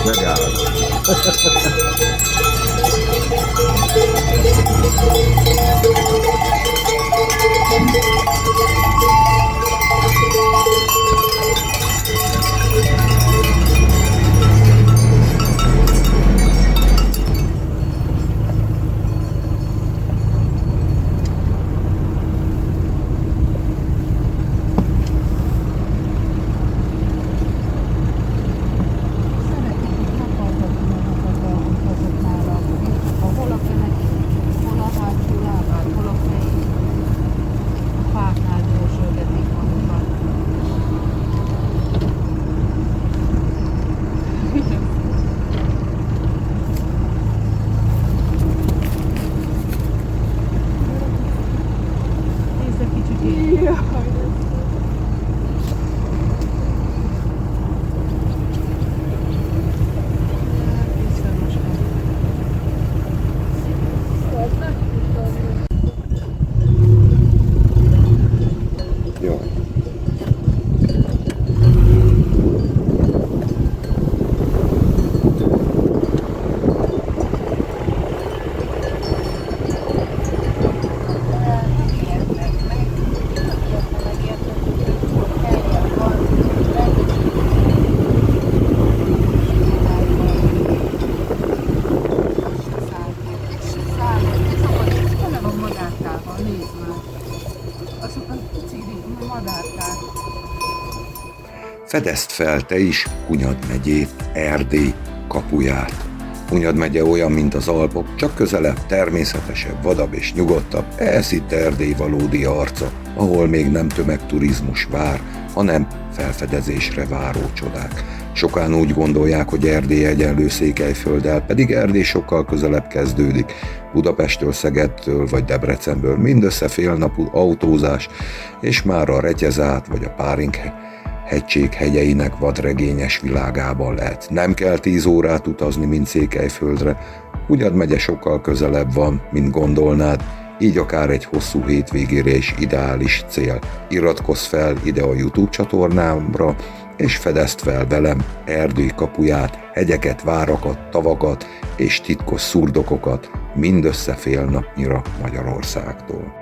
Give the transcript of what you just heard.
Megállod. Fedezd fel te is Hunyad megyét, Erdély kapuját. Hunyad megye olyan, mint az Alpok, csak közelebb, természetesebb, vadabb és nyugodtabb. Ez itt Erdély valódi arca, ahol még nem tömegturizmus vár, hanem felfedezésre váró csodák. Sokan úgy gondolják, hogy Erdély egyenlő Székelyfölddel, pedig Erdély sokkal közelebb kezdődik. Budapesttől, Szegedtől vagy Debrecenből mindössze fél napú autózás, és már a Retyezát vagy a Páring hegység hegyeinek vadregényes világában lehet. Nem kell 10 órát utazni, mint Székelyföldre. Hunyad megye sokkal közelebb van, mint gondolnád, így akár egy hosszú hétvégére is ideális cél. Iratkozz fel ide a YouTube csatornámra, és fedezd fel velem Erdély kapuját, hegyeket, várakat, tavakat és titkos szurdokokat mindössze fél napnyira Magyarországtól.